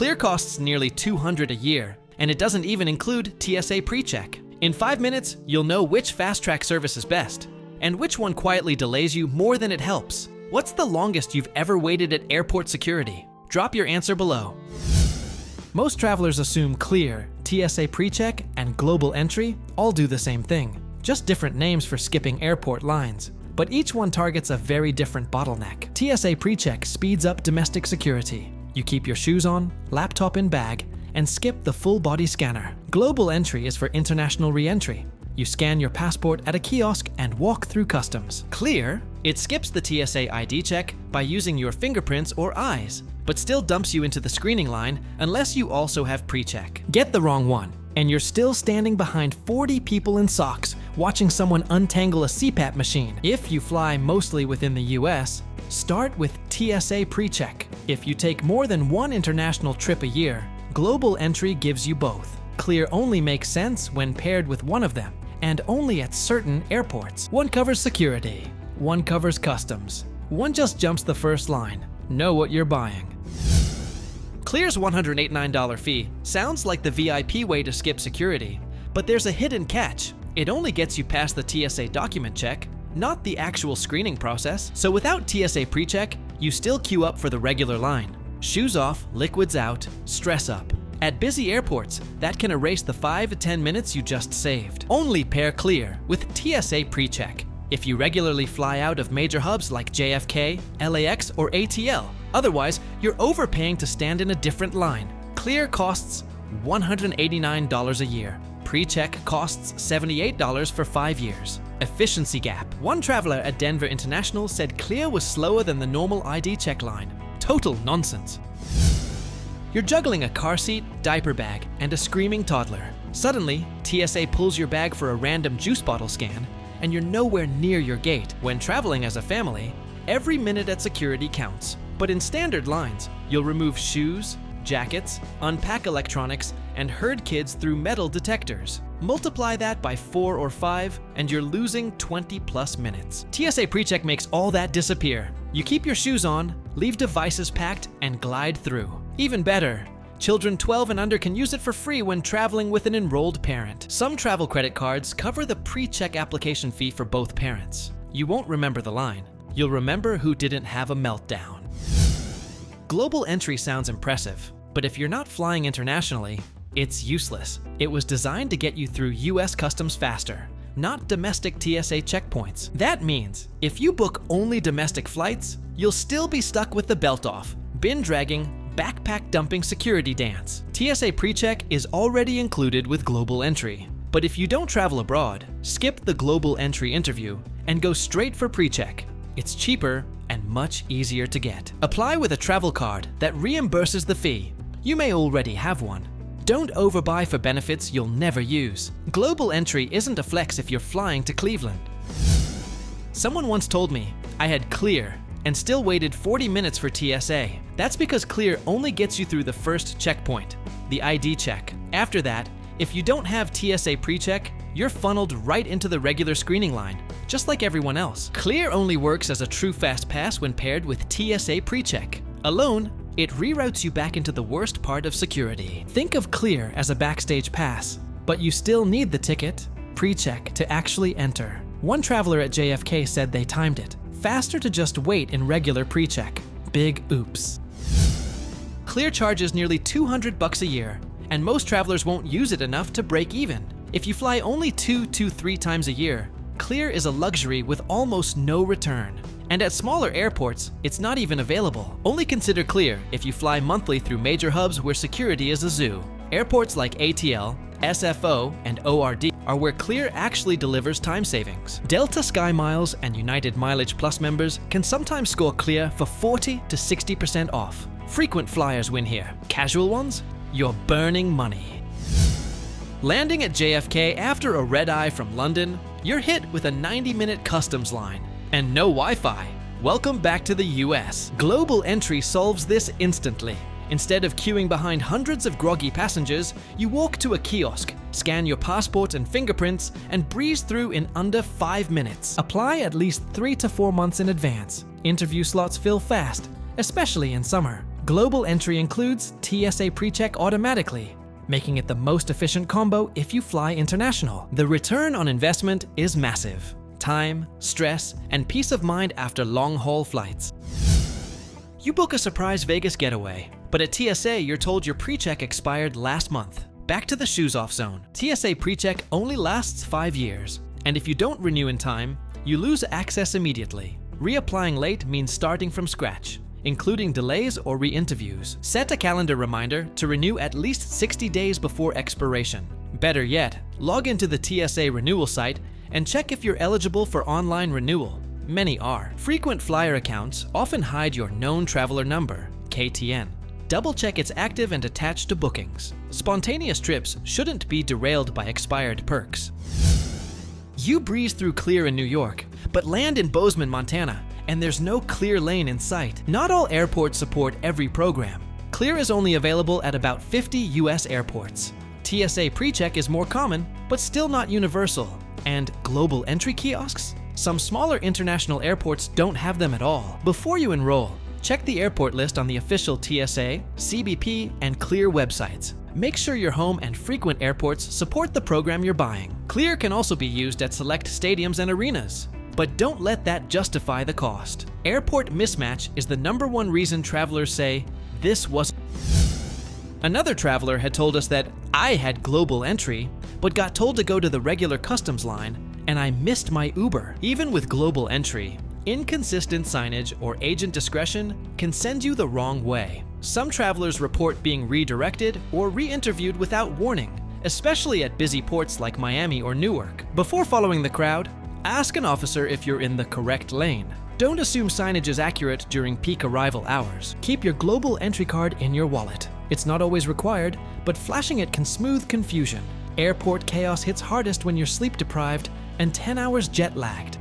Clear costs nearly $200 a year, and it doesn't even include TSA PreCheck. In 5 minutes, you'll know which fast-track service is best, and which one quietly delays you more than it helps. What's the longest you've ever waited at airport security? Drop your answer below. Most travelers assume Clear, TSA PreCheck, and Global Entry all do the same thing, just different names for skipping airport lines. But each one targets a very different bottleneck. TSA PreCheck speeds up domestic security. You keep your shoes on, laptop in bag, and skip the full body scanner. Global Entry is for international re-entry. You scan your passport at a kiosk and walk through customs. Clear, it skips the TSA ID check by using your fingerprints or eyes, but still dumps you into the screening line unless you also have PreCheck. Get the wrong one, and you're still standing behind 40 people in socks watching someone untangle a CPAP machine. If you fly mostly within the US, start with TSA PreCheck. If you take more than one international trip a year, Global Entry gives you both. Clear only makes sense when paired with one of them, and only at certain airports. One covers security, one covers customs, one just jumps the first line. Know what you're buying. Clear's $189 fee sounds like the VIP way to skip security, but there's a hidden catch. It only gets you past the TSA document check, not the actual screening process. So without TSA PreCheck, you still queue up for the regular line. Shoes off, liquids out, stress up. At busy airports, that can erase the 5 to 10 minutes you just saved. Only pair Clear with TSA PreCheck if you regularly fly out of major hubs like JFK, LAX, or ATL. Otherwise, you're overpaying to stand in a different line. Clear costs $189 a year. PreCheck costs $78 for 5 years. Efficiency gap. One traveler at Denver International said Clear was slower than the normal ID check line. Total nonsense. You're juggling a car seat, diaper bag, and a screaming toddler. Suddenly, TSA pulls your bag for a random juice bottle scan, and you're nowhere near your gate. When traveling as a family, every minute at security counts. But in standard lines, you'll remove shoes, jackets, unpack electronics, and herd kids through metal detectors. Multiply that by 4 or 5, and you're losing 20+ minutes. TSA PreCheck makes all that disappear. You keep your shoes on, leave devices packed, and glide through. Even better, children 12 and under can use it for free when traveling with an enrolled parent. Some travel credit cards cover the PreCheck application fee for both parents. You won't remember the line. You'll remember who didn't have a meltdown. Global Entry sounds impressive, but if you're not flying internationally, it's useless. It was designed to get you through US customs faster, not domestic TSA checkpoints. That means if you book only domestic flights, you'll still be stuck with the belt off, bin dragging, backpack dumping security dance. TSA PreCheck is already included with Global Entry. But if you don't travel abroad, skip the Global Entry interview and go straight for PreCheck. It's cheaper and much easier to get. Apply with a travel card that reimburses the fee. You may already have one. Don't overbuy for benefits you'll never use. Global Entry isn't a flex if you're flying to Cleveland. Someone once told me I had Clear and still waited 40 minutes for TSA. That's because Clear only gets you through the first checkpoint, the ID check. After that, if you don't have TSA PreCheck, you're funneled right into the regular screening line, just like everyone else. Clear only works as a true fast pass when paired with TSA PreCheck. Alone, it reroutes you back into the worst part of security. Think of Clear as a backstage pass, but you still need the ticket, PreCheck, to actually enter. One traveler at JFK said they timed it. Faster to just wait in regular PreCheck. Big oops. Clear charges nearly $200 a year, and most travelers won't use it enough to break even. If you fly only 2 to 3 times a year, Clear is a luxury with almost no return. And at smaller airports, it's not even available. Only consider Clear if you fly monthly through major hubs where security is a zoo. Airports like ATL, SFO, and ORD are where Clear actually delivers time savings. Delta SkyMiles and United Mileage Plus members can sometimes score Clear for 40 to 60% off. Frequent flyers win here. Casual ones? You're burning money. Landing at JFK after a red-eye from London, you're hit with a 90-minute customs line. And no Wi-Fi. Welcome back to the US. Global Entry solves this instantly. Instead of queuing behind hundreds of groggy passengers, you walk to a kiosk, scan your passport and fingerprints, and breeze through in under 5 minutes. Apply at least 3 to 4 months in advance. Interview slots fill fast, especially in summer. Global entry includes TSA PreCheck automatically, making it the most efficient combo if you fly international. The return on investment is massive. Time, stress, and peace of mind after long-haul flights. You book a surprise Vegas getaway, but at TSA you're told your PreCheck expired last month. Back to the shoes-off zone. TSA PreCheck only lasts 5 years, and if you don't renew in time, you lose access immediately. Reapplying late means starting from scratch, including delays or re-interviews. Set a calendar reminder to renew at least 60 days before expiration. Better yet, log into the TSA renewal site and check if you're eligible for online renewal. Many are. Frequent flyer accounts often hide your known traveler number, KTN. Double-check it's active and attached to bookings. Spontaneous trips shouldn't be derailed by expired perks. You breeze through Clear in New York, but land in Bozeman, Montana, and there's no Clear lane in sight. Not all airports support every program. Clear is only available at about 50 US airports. TSA PreCheck is more common, but still not universal. And global entry kiosks? Some smaller international airports don't have them at all. Before you enroll, check the airport list on the official TSA, CBP, and Clear websites. Make sure your home and frequent airports support the program you're buying. Clear can also be used at select stadiums and arenas, but don't let that justify the cost. Airport mismatch is the #1 reason travelers say, "This wasn't." Another traveler had told us that I had global entry, but got told to go to the regular customs line, and I missed my Uber. Even with global entry, inconsistent signage or agent discretion can send you the wrong way. Some travelers report being redirected or re-interviewed without warning, especially at busy ports like Miami or Newark. Before following the crowd, ask an officer if you're in the correct lane. Don't assume signage is accurate during peak arrival hours. Keep your global entry card in your wallet. It's not always required, but flashing it can smooth confusion. Airport chaos hits hardest when you're sleep deprived and 10 hours jet lagged.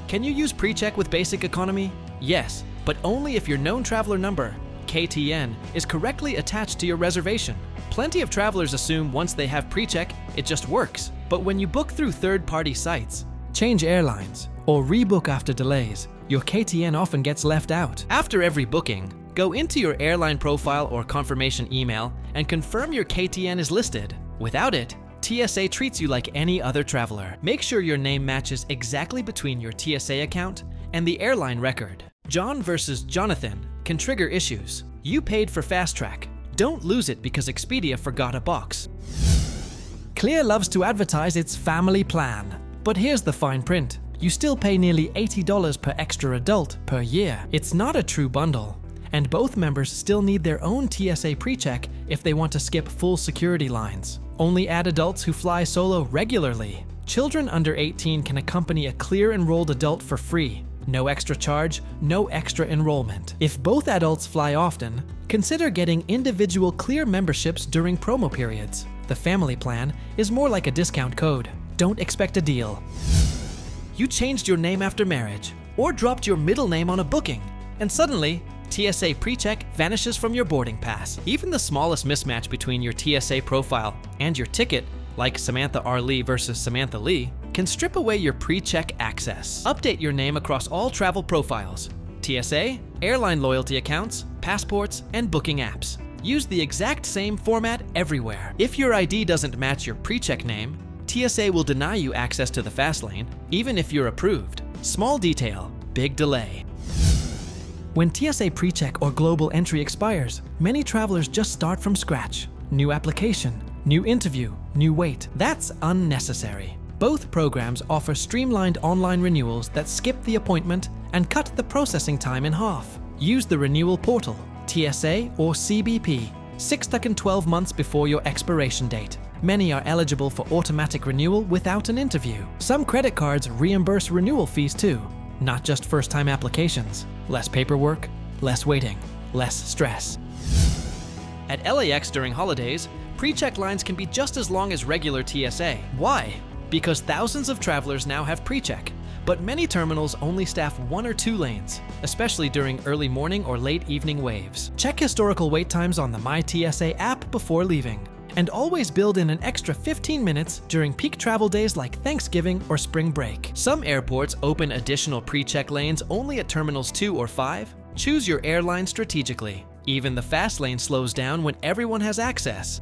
Can you use PreCheck with basic economy? Yes, but only if your known traveler number, KTN, is correctly attached to your reservation. Plenty of travelers assume once they have PreCheck, it just works. But when you book through third-party sites, change airlines, or rebook after delays, your KTN often gets left out. After every booking, go into your airline profile or confirmation email and confirm your KTN is listed. Without it, TSA treats you like any other traveler. Make sure your name matches exactly between your TSA account and the airline record. John versus Jonathan can trigger issues. You paid for Fast Track. Don't lose it because Expedia forgot a box. Clear loves to advertise its family plan, but here's the fine print. You still pay nearly $80 per extra adult per year. It's not a true bundle, and both members still need their own TSA PreCheck if they want to skip full security lines. Only add adults who fly solo regularly. Children under 18 can accompany a Clear enrolled adult for free. No extra charge, no extra enrollment. If both adults fly often, consider getting individual Clear memberships during promo periods. The family plan is more like a discount code. Don't expect a deal. You changed your name after marriage, or dropped your middle name on a booking, and suddenly, TSA PreCheck vanishes from your boarding pass. Even the smallest mismatch between your TSA profile and your ticket, like Samantha R. Lee versus Samantha Lee, can strip away your PreCheck access. Update your name across all travel profiles, TSA, airline loyalty accounts, passports, and booking apps. Use the exact same format everywhere. If your ID doesn't match your PreCheck name, TSA will deny you access to the fast lane, even if you're approved. Small detail, big delay. When TSA PreCheck or global entry expires, many travelers just start from scratch. New application, new interview, new wait. That's unnecessary. Both programs offer streamlined online renewals that skip the appointment and cut the processing time in half. Use the renewal portal, TSA or CBP, 6 to 12 months before your expiration date. Many are eligible for automatic renewal without an interview. Some credit cards reimburse renewal fees too, not just first-time applications. Less paperwork, less waiting, less stress. At LAX during holidays, PreCheck lines can be just as long as regular TSA. Why? Because thousands of travelers now have PreCheck, but many terminals only staff 1 or 2 lanes, especially during early morning or late evening waves. Check historical wait times on the MyTSA app before leaving, and always build in an extra 15 minutes during peak travel days like Thanksgiving or spring break. Some airports open additional PreCheck lanes only at terminals 2 or 5, Choose your airline strategically. Even the fast lane slows down when everyone has access.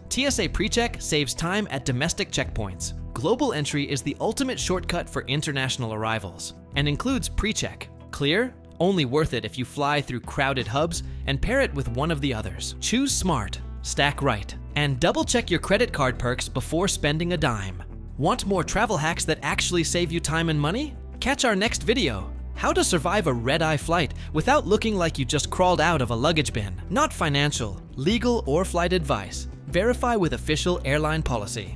TSA PreCheck saves time at domestic checkpoints. Global entry is the ultimate shortcut for international arrivals and includes PreCheck. Clear? Only worth it if you fly through crowded hubs and pair it with one of the others. Choose smart, stack right, and double-check your credit card perks before spending a dime. Want more travel hacks that actually save you time and money? Catch our next video. How to survive a red-eye flight without looking like you just crawled out of a luggage bin. Not financial, legal, or flight advice. Verify with official airline policy.